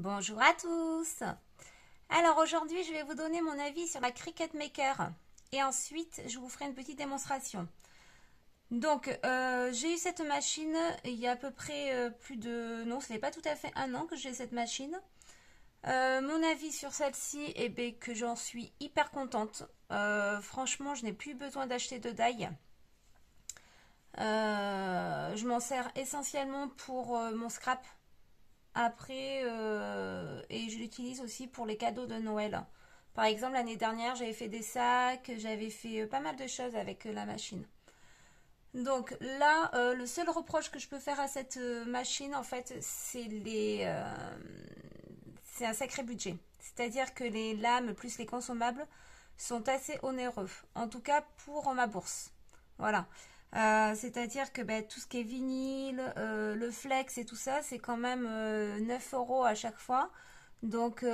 Bonjour à tous. Alors aujourd'hui je vais vous donner mon avis sur la Cricut Maker et ensuite je vous ferai une petite démonstration. Donc j'ai eu cette machine il y a à peu près plus de... Non, ce n'est pas tout à fait un an que j'ai cette machine. Mon avis sur celle-ci est que j'en suis hyper contente. Franchement je n'ai plus besoin d'acheter de die. Je m'en sers essentiellement pour mon scrap. Après, et je l'utilise aussi pour les cadeaux de Noël. Par exemple, l'année dernière, j'avais fait des sacs, j'avais fait pas mal de choses avec la machine. Donc là, le seul reproche que je peux faire à cette machine, en fait, c'est un sacré budget. C'est-à-dire que les lames plus les consommables sont assez onéreux. En tout cas, pour ma bourse. Voilà. C'est-à-dire que tout ce qui est vinyle, le flex et tout ça, c'est quand même 9 € à chaque fois. Donc, bon,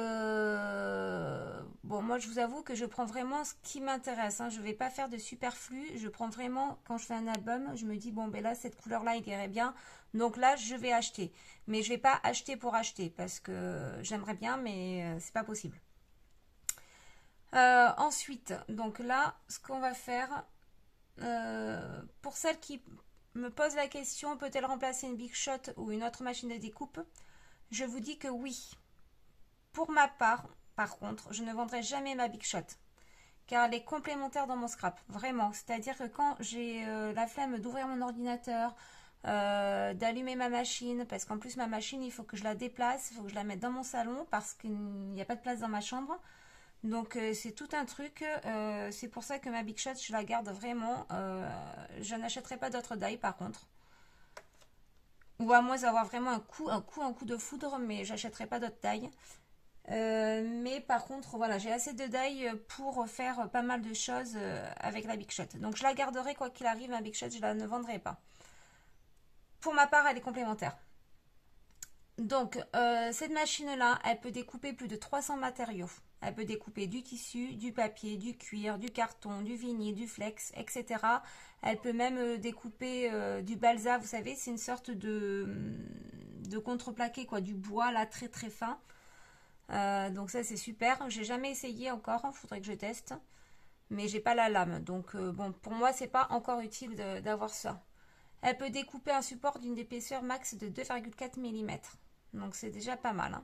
moi je vous avoue que je prends vraiment ce qui m'intéresse. Je ne vais pas faire de superflu. Je prends vraiment, quand je fais un album, je me dis, bon, ben là, cette couleur-là, il irait bien. Donc là, je vais acheter. Mais je ne vais pas acheter pour acheter parce que j'aimerais bien, mais c'est pas possible. Ensuite, donc là, ce qu'on va faire, pour celles qui me posent la question, peut-elle remplacer une Big Shot ou une autre machine de découpe? Je vous dis que oui. Pour ma part, par contre, je ne vendrai jamais ma Big Shot car elle est complémentaire dans mon scrap, vraiment. C'est-à-dire que quand j'ai la flemme d'ouvrir mon ordinateur, d'allumer ma machine, parce qu'en plus ma machine, il faut que je la déplace, il faut que je la mette dans mon salon parce qu'il n'y a pas de place dans ma chambre. Donc c'est tout un truc, c'est pour ça que ma Big Shot je la garde vraiment, je n'achèterai pas d'autres die par contre, ou à moins d'avoir vraiment un coup de foudre, mais j'achèterai pas d'autres die. Mais par contre voilà, j'ai assez de die pour faire pas mal de choses avec la Big Shot, donc je la garderai quoi qu'il arrive. Ma Big Shot je la ne vendrai pas, pour ma part elle est complémentaire. Donc, cette machine-là, elle peut découper plus de 300 matériaux. Elle peut découper du tissu, du papier, du cuir, du carton, du vinyle, du flex, etc. Elle peut même découper du balsa, vous savez, c'est une sorte de contreplaqué, quoi, du bois, là, très très fin. Donc ça, c'est super. J'ai jamais essayé encore, il faudrait que je teste. Mais j'ai pas la lame, donc bon, pour moi, c'est pas encore utile d'avoir ça. Elle peut découper un support d'une épaisseur max de 2,4 mm. Donc c'est déjà pas mal.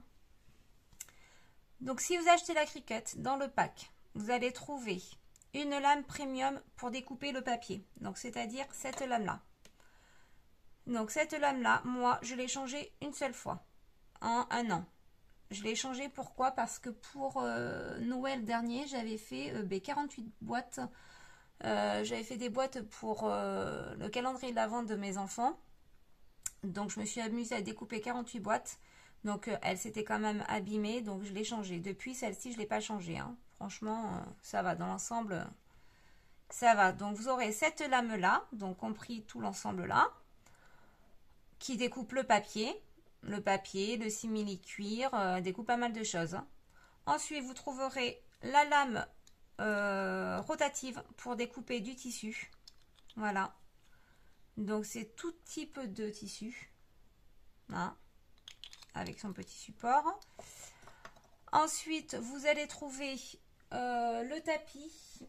Donc si vous achetez la Cricut dans le pack, vous allez trouver une lame premium pour découper le papier. Donc c'est-à-dire cette lame-là. Donc cette lame-là, moi, je l'ai changée une seule fois en un an. Je l'ai changée pourquoi? Parce que pour Noël dernier, j'avais fait 48 boîtes. J'avais fait des boîtes pour le calendrier de l'Avent de mes enfants. Donc je me suis amusée à découper 48 boîtes. Donc elle s'était quand même abîmée, donc je l'ai changée. Depuis celle-ci, je ne l'ai pas changée. Franchement, ça va. Dans l'ensemble, ça va. Donc vous aurez cette lame-là, donc compris tout l'ensemble là, qui découpe le papier, le simili-cuir, découpe pas mal de choses. Ensuite, vous trouverez la lame rotative pour découper du tissu. Voilà. Donc c'est tout type de tissu, avec son petit support. Ensuite, vous allez trouver le tapis,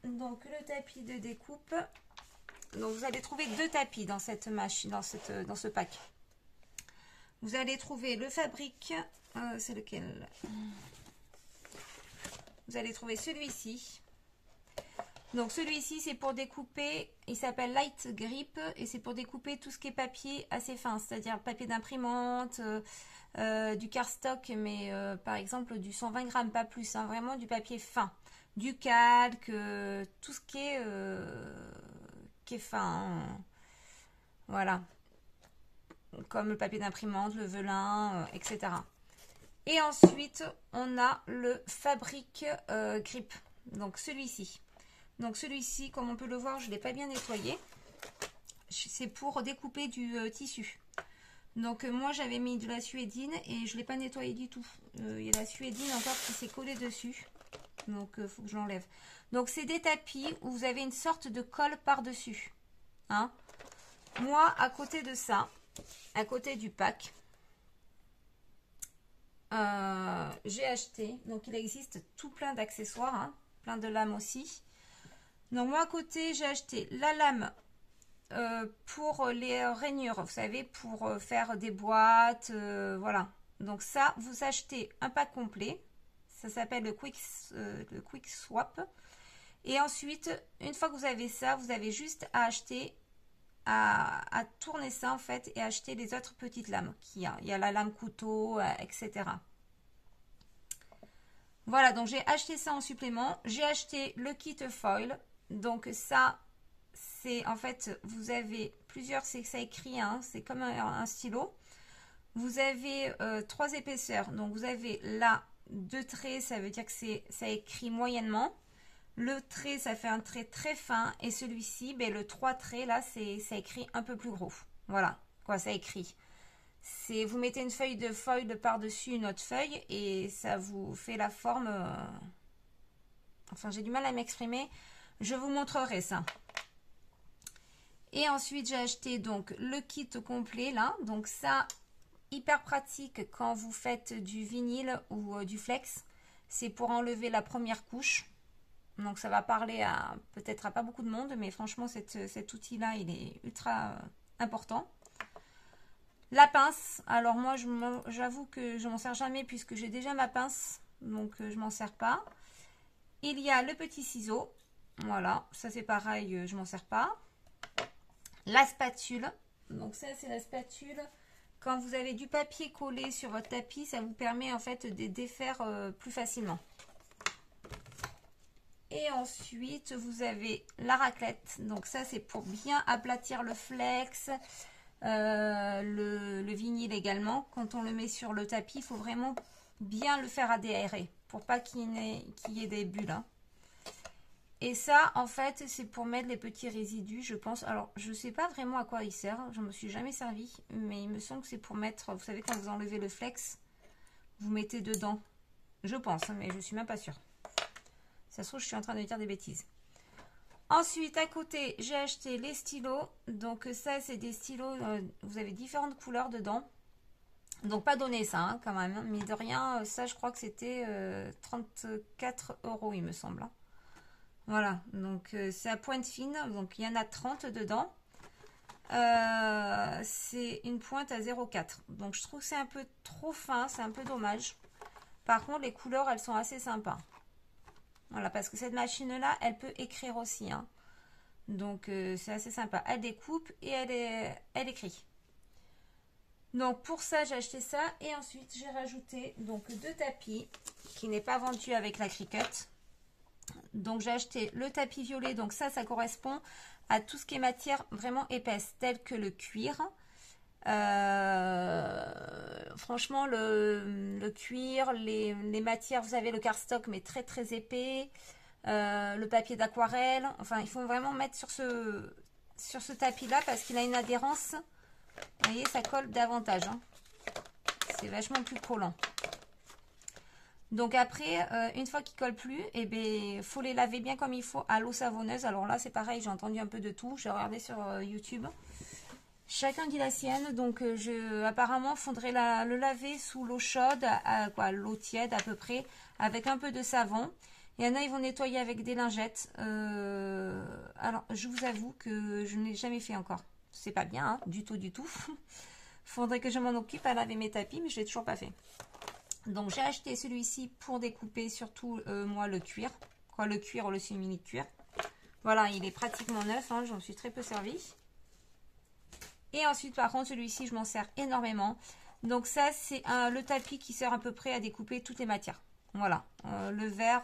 donc le tapis de découpe. Donc vous allez trouver deux tapis dans cette machine, dans ce pack. Vous allez trouver le Fabric, c'est lequel? Vous allez trouver celui-ci. Donc celui-ci, c'est pour découper, il s'appelle Light Grip, et c'est pour découper tout ce qui est papier assez fin, c'est-à-dire papier d'imprimante, du cardstock, mais par exemple du 120 grammes, pas plus, vraiment du papier fin, du calque, tout ce qui est fin, voilà, comme le papier d'imprimante, le velin, etc. Et ensuite, on a le Fabric Grip, donc celui-ci. Donc celui-ci, comme on peut le voir, je ne l'ai pas bien nettoyé. C'est pour découper du tissu. Donc moi, j'avais mis de la suédine et je ne l'ai pas nettoyé du tout. Il y a la suédine encore qui s'est collée dessus. Donc il faut que je l'enlève. Donc c'est des tapis où vous avez une sorte de colle par-dessus. Moi, à côté de ça, à côté du pack, j'ai acheté, donc il existe tout plein d'accessoires, hein, plein de lames aussi. Donc moi à côté, j'ai acheté la lame pour les rainures, vous savez, pour faire des boîtes, voilà. Donc ça, vous achetez un pack complet, ça s'appelle le Quick Swap. Et ensuite, une fois que vous avez ça, vous avez juste à acheter, à tourner ça en fait et acheter les autres petites lames qu'il y a. Il y a la lame couteau, etc. Voilà, donc j'ai acheté ça en supplément. J'ai acheté le kit foil. Donc ça, c'est en fait, vous avez plusieurs, c'est ça écrit, hein, c'est comme un stylo. Vous avez 3 épaisseurs. Donc vous avez là 2 traits, ça veut dire que ça écrit moyennement. Le trait, ça fait un trait très fin. Et celui-ci, ben, le 3 traits, là, ça écrit un peu plus gros. Voilà, quoi, ça écrit. Vous mettez une feuille de foil par-dessus une autre feuille et ça vous fait la forme. Enfin, j'ai du mal à m'exprimer. Je vous montrerai ça. Et ensuite, j'ai acheté donc le kit complet, là. Donc ça, hyper pratique quand vous faites du vinyle ou du flex. C'est pour enlever la première couche. Donc ça va parler peut-être à pas beaucoup de monde, mais franchement cet outil-là, il est ultra important. La pince, alors moi j'avoue que je m'en sers jamais puisque j'ai déjà ma pince, donc je m'en sers pas. Il y a le petit ciseau, voilà, ça c'est pareil, je m'en sers pas. La spatule, donc ça c'est la spatule. Quand vous avez du papier collé sur votre tapis, ça vous permet en fait de défaire plus facilement. Et ensuite, vous avez la raclette. Donc ça, c'est pour bien aplatir le flex, le vinyle également. Quand on le met sur le tapis, il faut vraiment bien le faire adhérer pour pas qu'il y ait des bulles. Hein. Et ça, en fait, c'est pour mettre les petits résidus, je pense. Alors, je ne sais pas vraiment à quoi il sert. Je ne me suis jamais servi. Mais il me semble que c'est pour mettre, vous savez, quand vous enlevez le flex, vous mettez dedans. Je pense, mais je ne suis même pas sûre. Ça se trouve, je suis en train de dire des bêtises. Ensuite, à côté, j'ai acheté les stylos. Donc ça, c'est des stylos, vous avez différentes couleurs dedans. Donc pas donné ça, hein, quand même. Mais de rien, ça, je crois que c'était 34 €, il me semble. Hein. Voilà, donc c'est à pointe fine. Donc il y en a 30 dedans. C'est une pointe à 0,4. Donc je trouve que c'est un peu trop fin, c'est un peu dommage. Par contre, les couleurs, elles sont assez sympas. Voilà, parce que cette machine-là, elle peut écrire aussi. Hein. Donc, c'est assez sympa. Elle découpe et elle écrit. Donc, pour ça, j'ai acheté ça. Et ensuite, j'ai rajouté donc 2 tapis qui n'est pas vendu avec la Cricut. Donc, j'ai acheté le tapis violet. Donc, ça correspond à tout ce qui est matière vraiment épaisse, telle que le cuir. Franchement, le cuir, les matières, vous avez le cardstock mais très très épais, le papier d'aquarelle, enfin il faut vraiment mettre sur ce tapis là parce qu'il a une adhérence, vous voyez, ça colle davantage, hein. C'est vachement plus collant. Donc après, une fois qu'il colle plus, et ben faut les laver bien comme il faut à l'eau savonneuse. Alors là c'est pareil, j'ai entendu un peu de tout, j'ai regardé sur YouTube. Chacun dit la sienne, donc apparemment, il faudrait le laver sous l'eau chaude, l'eau tiède à peu près, avec un peu de savon. Il y en a, ils vont nettoyer avec des lingettes. Alors, je vous avoue que je ne l'ai jamais fait encore. C'est pas bien, hein, du tout, du tout. Faudrait que je m'en occupe à laver mes tapis, mais je l'ai toujours pas fait. Donc, j'ai acheté celui-ci pour découper surtout, moi, le cuir. Le cuir ou le simili-cuir. Voilà, il est pratiquement neuf, hein, j'en suis très peu servi. Et ensuite, par contre, celui-ci, je m'en sers énormément. Donc ça, c'est le tapis qui sert à peu près à découper toutes les matières. Voilà. Le vert,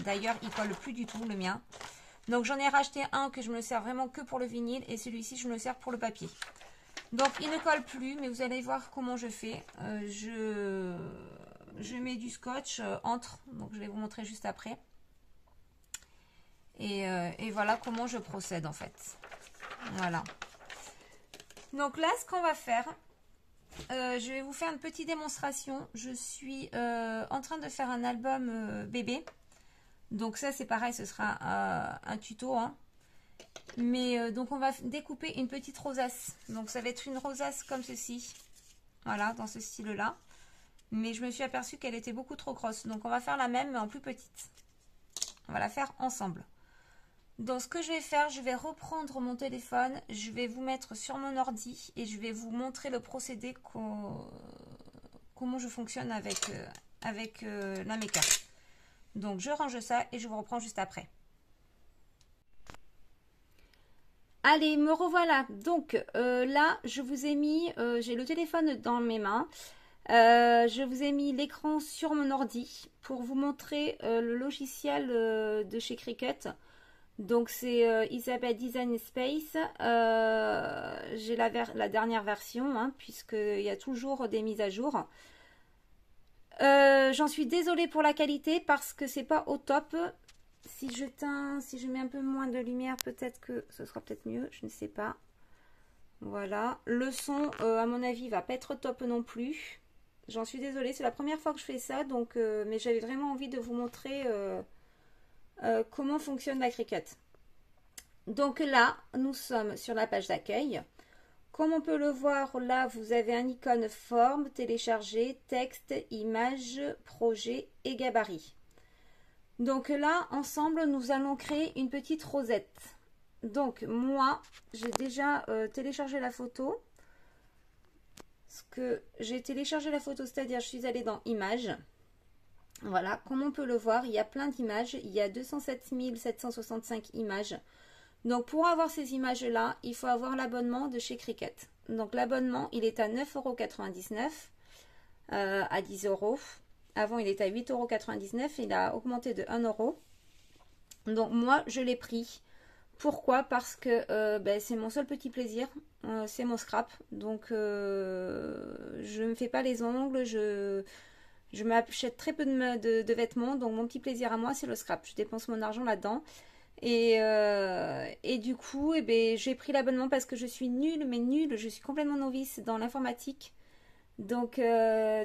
d'ailleurs, il colle plus du tout, le mien. Donc j'en ai racheté un que je me sers vraiment que pour le vinyle. Et celui-ci, je me le sers pour le papier. Donc il ne colle plus, mais vous allez voir comment je fais. Je mets du scotch entre. Donc je vais vous montrer juste après. Et voilà comment je procède en fait. Voilà. Donc là, ce qu'on va faire, je vais vous faire une petite démonstration. Je suis en train de faire un album bébé. Donc ça, c'est pareil, ce sera un tuto. Hein. Mais donc, on va découper une petite rosace. Donc, ça va être une rosace comme ceci. Voilà, dans ce style-là. Mais je me suis aperçue qu'elle était beaucoup trop grosse. Donc on va faire la même mais en plus petite. On va la faire ensemble. Donc ce que je vais faire, je vais reprendre mon téléphone, je vais vous mettre sur mon ordi et je vais vous montrer le procédé comment je fonctionne avec la méca. Donc je range ça et je vous reprends juste après. Allez, me revoilà. Donc là, je vous ai mis, j'ai le téléphone dans mes mains. Je vous ai mis l'écran sur mon ordi pour vous montrer le logiciel de chez Cricut. Donc c'est il s'appelle Design Space. J'ai la dernière version hein, puisqu'il y a toujours des mises à jour. J'en suis désolée pour la qualité parce que c'est pas au top. Si je mets un peu moins de lumière, peut-être que ce sera peut-être mieux, je ne sais pas. Voilà, le son à mon avis va pas être top non plus. J'en suis désolée, c'est la première fois que je fais ça, donc mais j'avais vraiment envie de vous montrer comment fonctionne la Cricut. Donc là, nous sommes sur la page d'accueil. Comme on peut le voir, là, vous avez un icône forme, télécharger, texte, image, projet et gabarit. Donc là, ensemble, nous allons créer une petite rosette. Donc moi, j'ai déjà téléchargé la photo. J'ai téléchargé la photo, c'est-à-dire je suis allée dans images. Voilà, comme on peut le voir, il y a plein d'images. Il y a 207 765 images. Donc pour avoir ces images-là, il faut avoir l'abonnement de chez Cricut. Donc l'abonnement, il est à 9,99 € à 10 €. Avant, il était à 8,99 €. Il a augmenté de 1 €. Donc moi, je l'ai pris. Pourquoi? Parce que c'est mon seul petit plaisir. C'est mon scrap. Donc je ne me fais pas les ongles. Je m'achète très peu de vêtements. Donc mon petit plaisir à moi, c'est le scrap. Je dépense mon argent là-dedans. Et du coup, j'ai pris l'abonnement parce que je suis nulle, mais nulle. Je suis complètement novice dans l'informatique. Donc,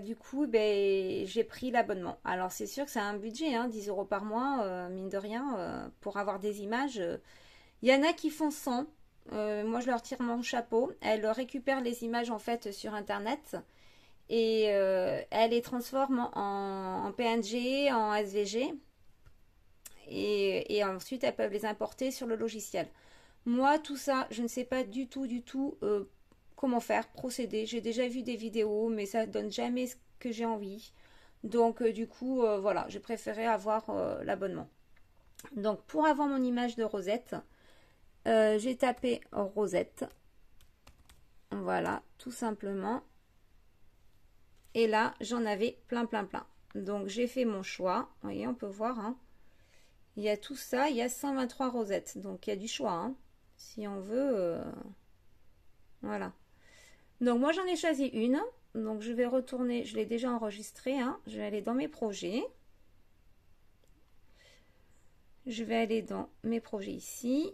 du coup, j'ai pris l'abonnement. Alors, c'est sûr que c'est un budget, hein, 10 € par mois, mine de rien, pour avoir des images. Il y en a qui font 100. Moi, je leur tire mon chapeau. Elles récupèrent les images, en fait, sur Internet. Et elles les transforment en PNG, en SVG. Et ensuite, elles peuvent les importer sur le logiciel. Moi, tout ça, je ne sais pas du tout comment faire, procéder. J'ai déjà vu des vidéos, mais ça ne donne jamais ce que j'ai envie. Donc, du coup, voilà, j'ai préféré avoir l'abonnement. Donc, pour avoir mon image de Rosette, j'ai tapé Rosette. Voilà, tout simplement. Et là, j'en avais plein. Donc, j'ai fait mon choix. Vous voyez, on peut voir, hein. Il y a tout ça, il y a 123 rosettes. Donc, il y a du choix, hein, si on veut. Voilà. Donc, moi, j'en ai choisi une. Donc, je vais retourner. Je l'ai déjà enregistré. Hein. Je vais aller dans mes projets. Je vais aller dans mes projets ici.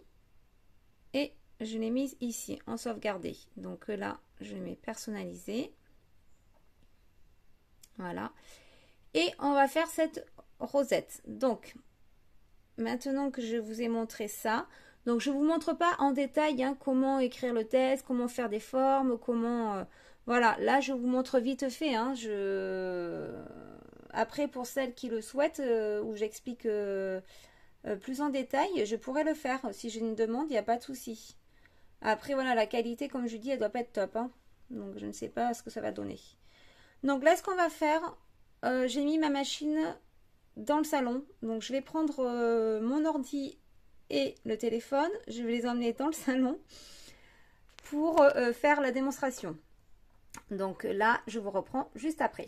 Et je l'ai mise ici, en sauvegarder. Donc, là, je mets personnaliser. Voilà. Et on va faire cette rosette. Donc, maintenant que je vous ai montré ça, donc je ne vous montre pas en détail hein, comment écrire le test, comment faire des formes, comment... voilà, là je vous montre vite fait. Hein, après, pour celles qui le souhaitent, où j'explique plus en détail, je pourrais le faire. Si j'ai une demande, il n'y a pas de souci. Après, voilà, la qualité, comme je dis, elle ne doit pas être top. Hein, donc je ne sais pas ce que ça va donner. Donc là, ce qu'on va faire, j'ai mis ma machine dans le salon. Donc je vais prendre mon ordi et le téléphone. Je vais les emmener dans le salon pour faire la démonstration. Donc là, je vous reprends juste après.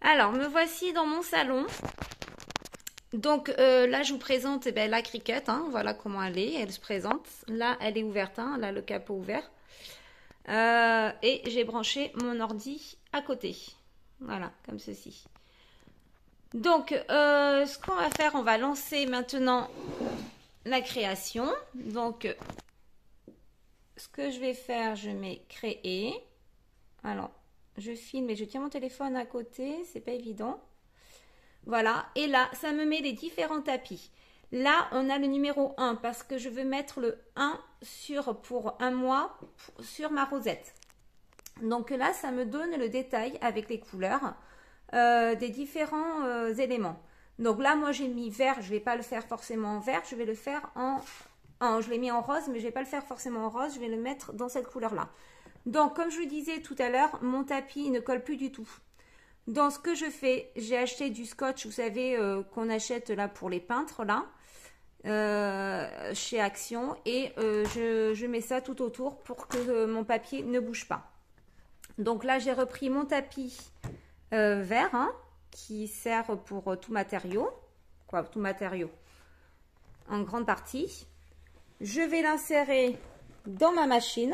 Alors, me voici dans mon salon. Donc là, je vous présente la Cricut. Hein, voilà comment elle est. Elle se présente. Là, elle est ouverte. Hein, là, le capot ouvert. Et j'ai branché mon ordi à côté. Voilà, comme ceci. Donc, ce qu'on va faire, on va lancer maintenant la création. Donc, ce que je vais faire, je mets créer. Alors, je filme et je tiens mon téléphone à côté, c'est pas évident. Voilà, et là, ça me met les différents tapis. Là, on a le numéro 1 parce que je veux mettre le 1 pour un mois sur ma rosette. Donc là, ça me donne le détail avec les couleurs des différents éléments. Donc là, moi, j'ai mis vert. Je ne vais pas le faire forcément en vert. Je vais le faire je l'ai mis en rose, mais je ne vais pas le faire forcément en rose. Je vais le mettre dans cette couleur-là. Donc, comme je vous disais tout à l'heure, mon tapis ne colle plus du tout. Donc, ce que je fais, j'ai acheté du scotch, vous savez, qu'on achète là pour les peintres, là, chez Action. Et je mets ça tout autour pour que mon papier ne bouge pas. Donc là, j'ai repris mon tapis vert, hein, qui sert pour tout matériau, tout matériau, en grande partie. Je vais l'insérer dans ma machine,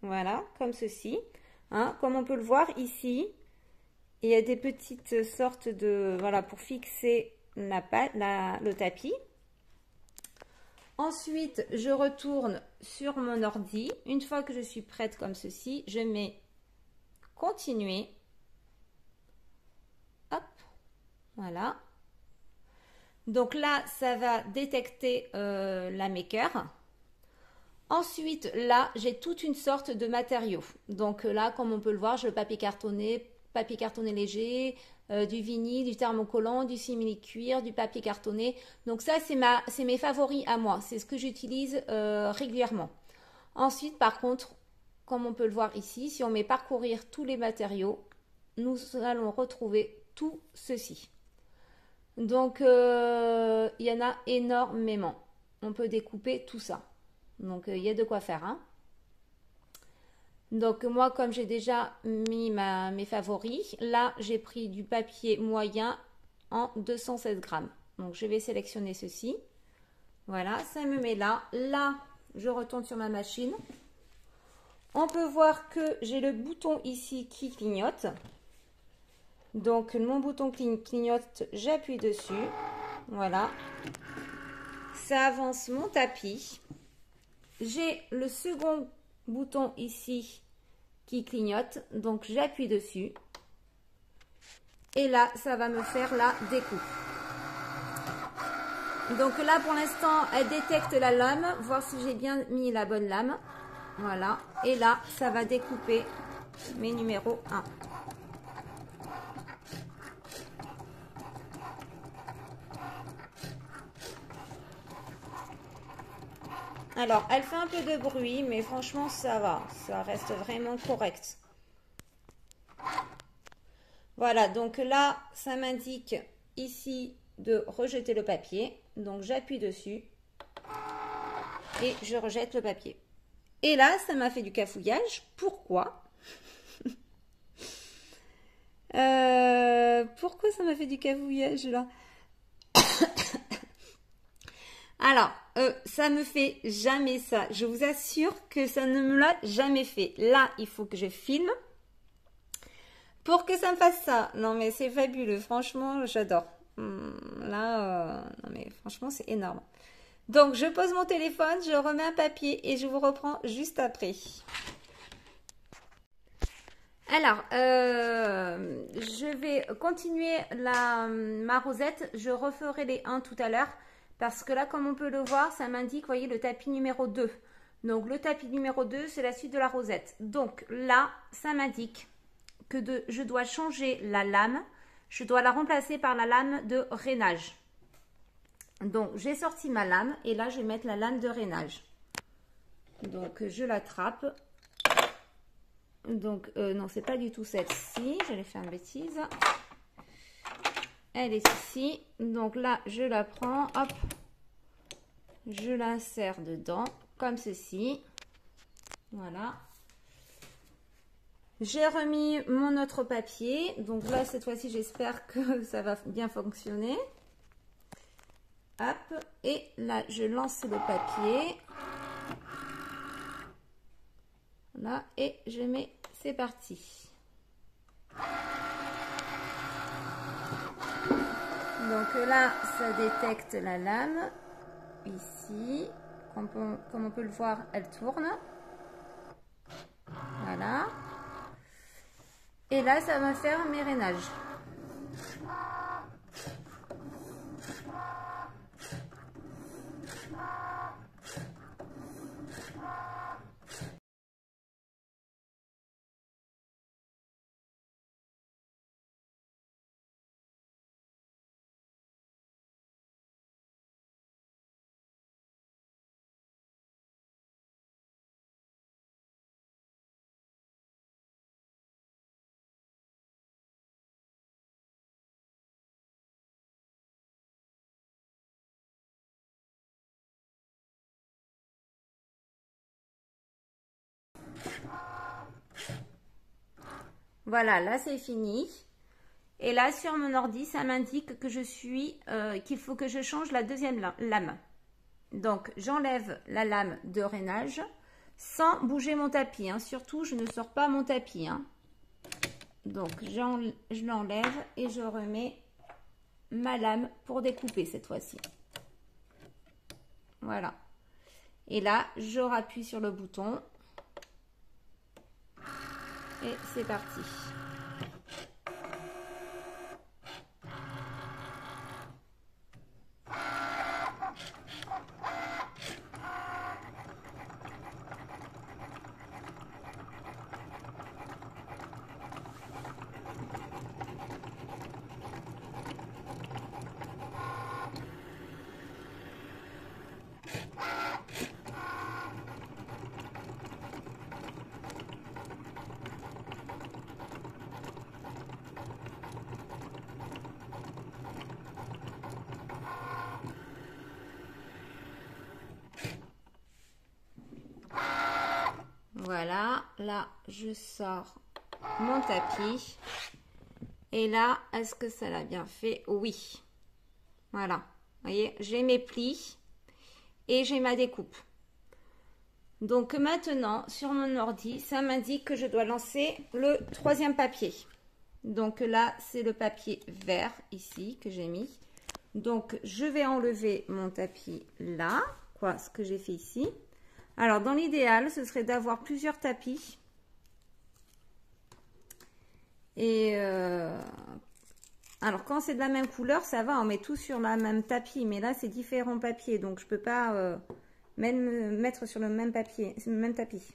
voilà, comme ceci, hein, comme on peut le voir ici. Il y a des petites sortes de, voilà, pour fixer le tapis. Ensuite, je retourne sur mon ordi. Une fois que je suis prête comme ceci, je mets continuer. Hop, voilà. Donc là, ça va détecter la maker. Ensuite, là, j'ai toute une sorte de matériaux. Donc là, comme on peut le voir, j'ai le papier cartonné léger, du vinyle, du thermocollant, du simili-cuir, du papier cartonné. Donc ça, c'est mes favoris à moi. C'est ce que j'utilise régulièrement. Ensuite, par contre, comme on peut le voir ici, si on met parcourir tous les matériaux, nous allons retrouver tout ceci. Donc, il y en a énormément. On peut découper tout ça. Donc, il y a de quoi faire, hein. Donc, moi, comme j'ai déjà mis mes favoris, là, j'ai pris du papier moyen en 216 grammes. Donc, je vais sélectionner ceci. Voilà, ça me met là. Là, je retourne sur ma machine. On peut voir que j'ai le bouton ici qui clignote. Donc, mon bouton clignote, j'appuie dessus. Voilà. Ça avance mon tapis. J'ai le second bouton ici qui clignote. Donc, j'appuie dessus. Et là, ça va me faire la découpe. Donc là, pour l'instant, elle détecte la lame. Voir si j'ai bien mis la bonne lame. Voilà. Et là, ça va découper mes numéros 1. Alors, elle fait un peu de bruit, mais franchement, ça va. Ça reste vraiment correct. Voilà, donc là, ça m'indique ici de rejeter le papier. Donc, j'appuie dessus et je rejette le papier. Et là, ça m'a fait du cafouillage. Pourquoi? Pourquoi ça m'a fait du cafouillage là? Alors, ça me fait jamais ça. Je vous assure que ça ne me l'a jamais fait. Là, il faut que je filme pour que ça me fasse ça. Non, mais c'est fabuleux. Franchement, j'adore. Là, non, mais franchement, c'est énorme. Donc, je pose mon téléphone, je remets un papier et je vous reprends juste après. Alors, je vais continuer ma rosette. Je referai les 1 tout à l'heure. Parce que là, comme on peut le voir, ça m'indique, vous voyez, le tapis numéro 2. Donc, le tapis numéro 2, c'est la suite de la rosette. Donc, là, ça m'indique que je dois changer la lame. Je dois la remplacer par la lame de rainage. Donc, j'ai sorti ma lame et là, je vais mettre la lame de rainage. Donc, je l'attrape. Donc, non, c'est pas du tout celle-ci. J'allais faire une bêtise. Elle est ici. Donc là, je la prends. Hop. Je l'insère dedans. Comme ceci. Voilà. J'ai remis mon autre papier. Donc là, cette fois-ci, j'espère que ça va bien fonctionner. Hop. Et là, je lance le papier. Voilà. Et je mets... C'est parti. Donc là, ça détecte la lame. Ici. Comme on peut le voir, elle tourne. Voilà. Et là, ça va faire mes rainages. Voilà, là c'est fini. Et là sur mon ordi, ça m'indique que je suis, qu'il faut que je change la deuxième lame. Donc j'enlève la lame de rainage sans bouger mon tapis. Hein. Surtout, je ne sors pas mon tapis. Hein. Donc je l'enlève et je remets ma lame pour découper cette fois-ci. Voilà. Et là, je rappuie sur le bouton. Et c'est parti. Voilà, là je sors mon tapis. Et là, est-ce que ça l'a bien fait? Oui. Voilà, vous voyez, j'ai mes plis et j'ai ma découpe. Donc maintenant, sur mon ordi, ça m'indique que je dois lancer le troisième papier. Donc là, c'est le papier vert ici que j'ai mis. Donc je vais enlever mon tapis là, quoi, ce que j'ai fait ici. Alors, dans l'idéal, ce serait d'avoir plusieurs tapis. Et alors, quand c'est de la même couleur, ça va, on met tout sur le même tapis. Mais là, c'est différents papiers, donc je ne peux pas même mettre sur le même papier, le même tapis.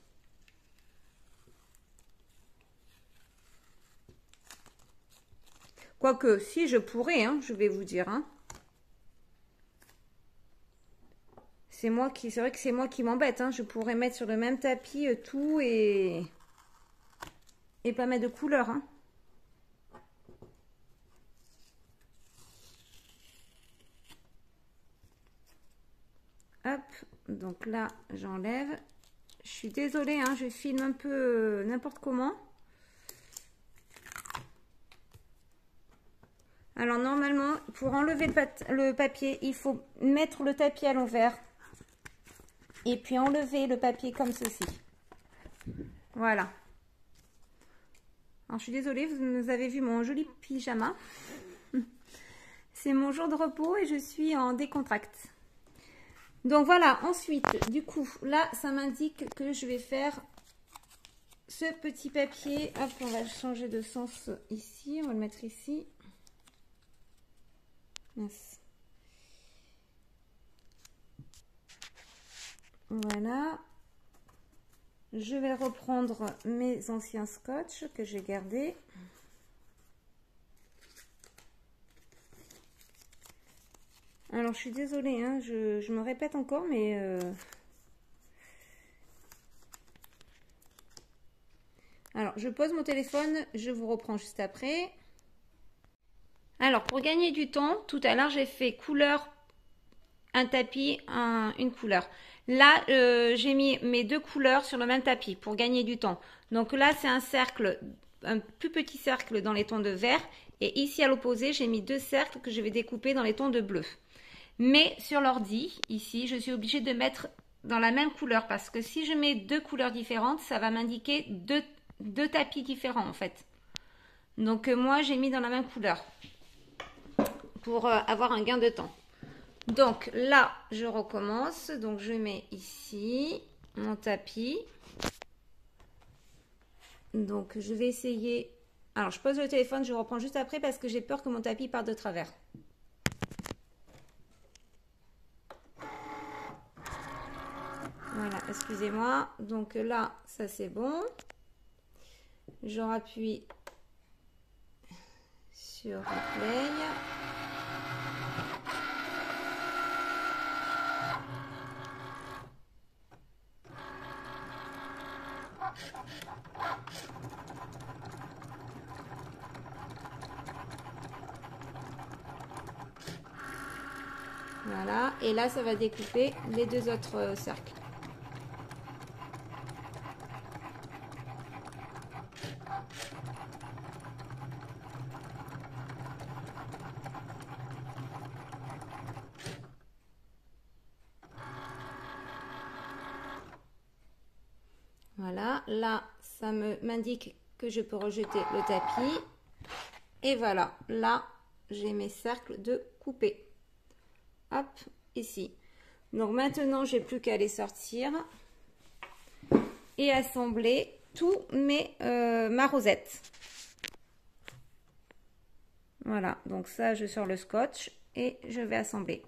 Quoique, si je pourrais, hein, je vais vous dire. Hein. C'est vrai que c'est moi qui m'embête. Hein. Je pourrais mettre sur le même tapis tout et pas mettre de couleur. Hein. Hop, donc là, j'enlève. Je suis désolée, hein, je filme un peu n'importe comment. Alors, normalement, pour enlever le papier, il faut mettre le tapis à l'envers. Et puis enlever le papier comme ceci. Voilà. Alors, je suis désolée, vous avez vu mon joli pyjama. C'est mon jour de repos et je suis en décontracte. Donc voilà, ensuite, du coup, là, ça m'indique que je vais faire ce petit papier. Hop, on va changer de sens ici. On va le mettre ici. Mince. Voilà. Je vais reprendre mes anciens scotch que j'ai gardés. Alors, je suis désolée, hein, je me répète encore, mais... Alors, je pose mon téléphone, je vous reprends juste après. Alors, pour gagner du temps, tout à l'heure, j'ai fait couleur, un tapis, une couleur. Là, j'ai mis mes deux couleurs sur le même tapis pour gagner du temps. Donc là, c'est un cercle, un plus petit cercle dans les tons de vert. Et ici, à l'opposé, j'ai mis deux cercles que je vais découper dans les tons de bleu. Mais sur l'ordi, ici, je suis obligée de mettre dans la même couleur. Parce que si je mets deux couleurs différentes, ça va m'indiquer deux tapis différents, en fait. Donc moi, j'ai mis dans la même couleur pour avoir un gain de temps. Donc là, je recommence. Donc je mets ici mon tapis. Donc je vais essayer. Alors je pose le téléphone, je reprends juste après parce que j'ai peur que mon tapis parte de travers. Voilà, excusez-moi. Donc là, ça c'est bon. Je rappuie sur Replay. Voilà, et là ça va découper les deux autres cercles. Voilà, là, ça m'indique que je peux rejeter le tapis. Et voilà, là, j'ai mes cercles de coupés. Hop, ici. Donc maintenant, j'ai plus qu'à les sortir et assembler tous ma rosette. Voilà, donc ça, je sors le scotch et je vais assembler.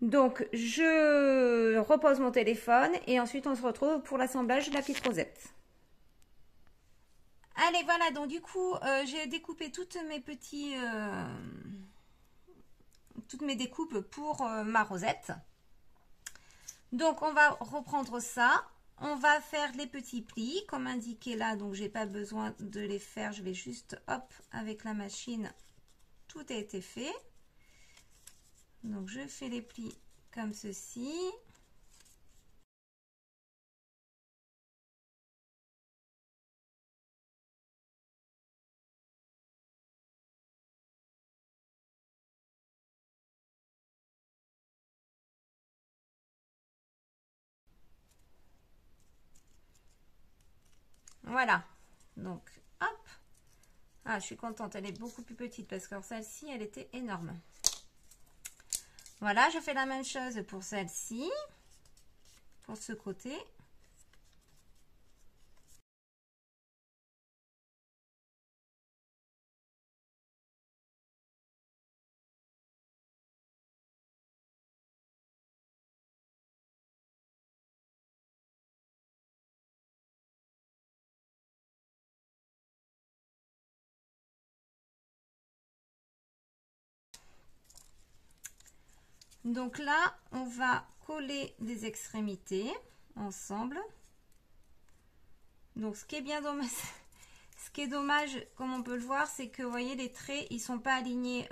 Donc, je repose mon téléphone et ensuite, on se retrouve pour l'assemblage de la petite rosette. Allez, voilà, donc du coup, j'ai découpé toutes mes découpes pour ma rosette. Donc, on va reprendre ça. On va faire les petits plis, comme indiqué là. Donc, j'ai pas besoin de les faire. Je vais juste, hop, avec la machine, tout a été fait. Donc, je fais les plis comme ceci. Voilà. Donc, hop. Ah, je suis contente. Elle est beaucoup plus petite parce que celle-ci, elle était énorme. Voilà, je fais la même chose pour celle-ci. Pour ce côté. Donc là, on va coller des extrémités ensemble. Donc ce qui est bien dommage, ce qui est dommage, comme on peut le voir, c'est que vous voyez les traits, ils sont pas alignés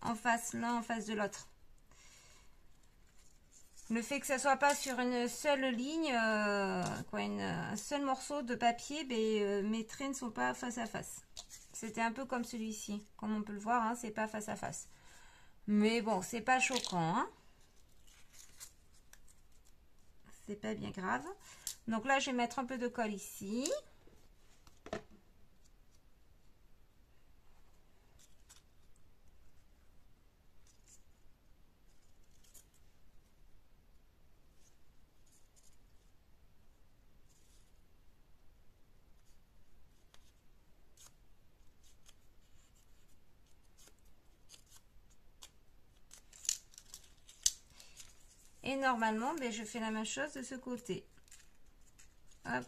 en face, l'un en face de l'autre. Le fait que ça soit pas sur une seule ligne, un seul morceau de papier, mes traits ne sont pas face à face. C'était un peu comme celui-ci, comme on peut le voir, hein, c'est pas face à face. Mais bon, c'est pas choquant, hein. C'est pas bien grave. Donc là, je vais mettre un peu de colle ici. Et normalement, je fais la même chose de ce côté. Hop.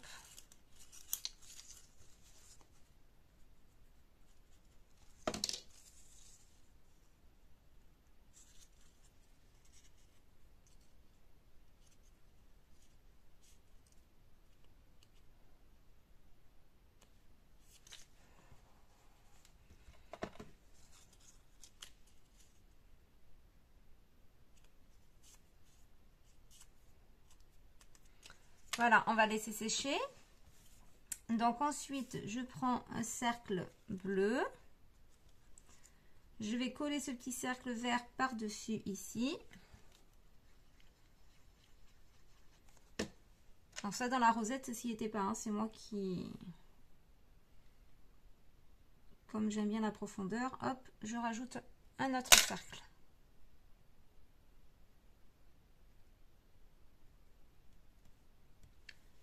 Voilà, on va laisser sécher. Donc ensuite, je prends un cercle bleu. Je vais coller ce petit cercle vert par-dessus ici. Alors ça, dans la rosette, s'il n'y était pas, hein, c'est moi qui... Comme j'aime bien la profondeur, hop, je rajoute un autre cercle.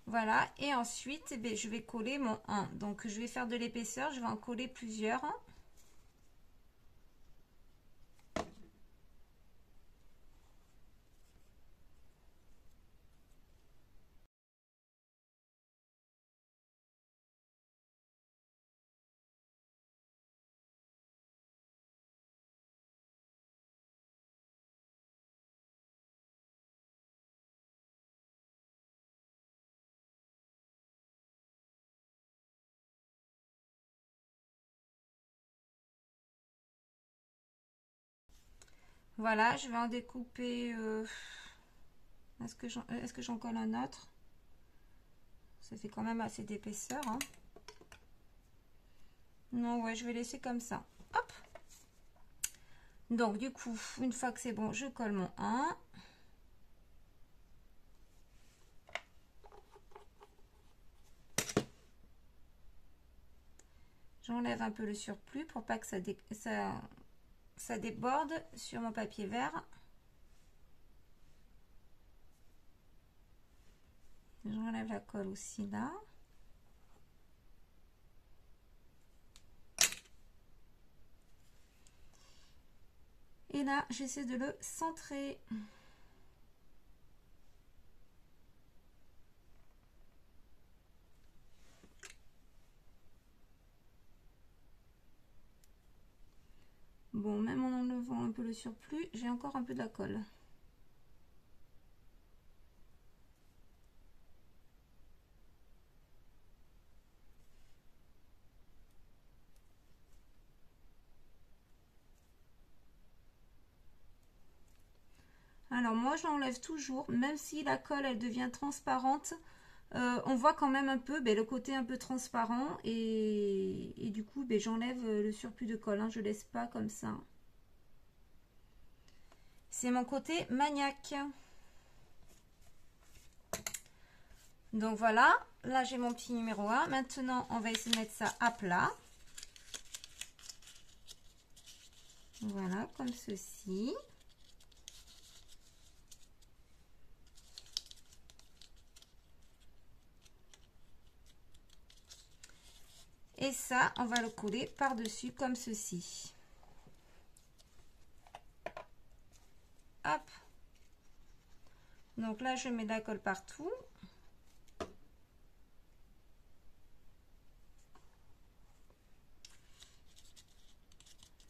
Voilà, et ensuite, je vais coller mon 1. Donc, je vais faire de l'épaisseur, je vais en coller plusieurs. Voilà, je vais en découper... Est-ce que j'en colle un autre? Ça fait quand même assez d'épaisseur, hein. Non, ouais, je vais laisser comme ça. Hop. Donc, du coup, une fois que c'est bon, je colle mon 1. J'enlève un peu le surplus pour pas que ça déborde sur mon papier vert. J'enlève la colle aussi là. Et là, j'essaie de le centrer. Bon, même en enlevant un peu le surplus, j'ai encore un peu de la colle. Alors moi, je l'enlève toujours, même si la colle, elle devient transparente. On voit quand même un peu le côté un peu transparent et du coup j'enlève le surplus de colle, hein, je laisse pas comme ça. C'est mon côté maniaque. Donc voilà, là j'ai mon petit numéro 1. Maintenant on va essayer de mettre ça à plat. Voilà, comme ceci. Et ça, on va le coller par-dessus comme ceci. Hop. Donc là, je mets de la colle partout.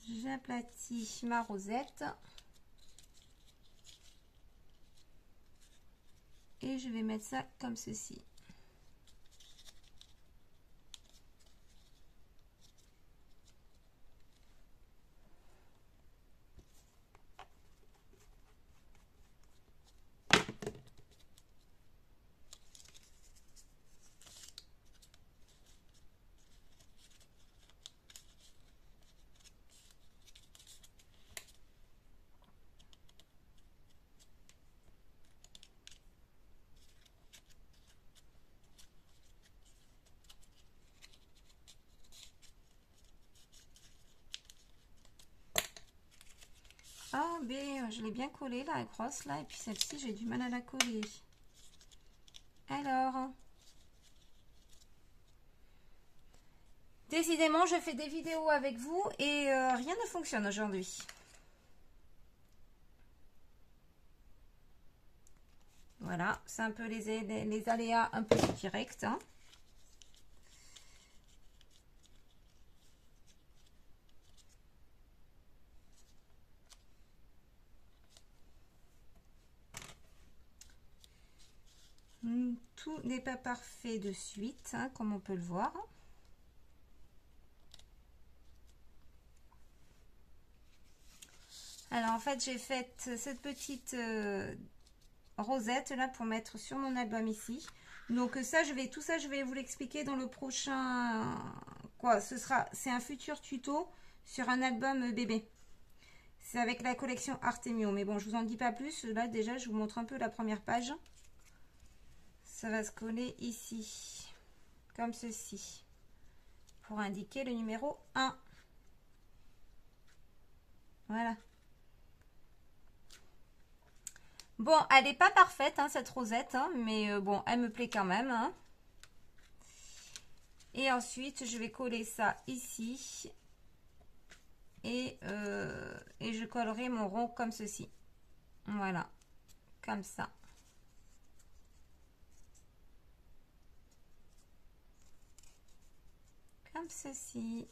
J'aplatis ma rosette. Et je vais mettre ça comme ceci. Ah, je l'ai bien collée, la grosse, là. Et puis celle-ci, j'ai du mal à la coller. Alors, décidément, je fais des vidéos avec vous et rien ne fonctionne aujourd'hui. Voilà, c'est un peu les aléas un peu directs. Hein. Tout n'est pas parfait de suite, hein, comme on peut le voir. Alors en fait, j'ai fait cette petite rosette là pour mettre sur mon album ici. Donc ça, tout ça, je vais vous l'expliquer dans le prochain. C'est un futur tuto sur un album bébé. C'est avec la collection Artemio. Mais bon, je vous en dis pas plus. Là, déjà, je vous montre un peu la première page. Ça va se coller ici, comme ceci, pour indiquer le numéro 1. Voilà. Bon, elle n'est pas parfaite, hein, cette rosette, hein, mais bon, elle me plaît quand même. Hein. Et ensuite, je vais coller ça ici. Et je collerai mon rond comme ceci. Voilà, comme ça. Comme ceci.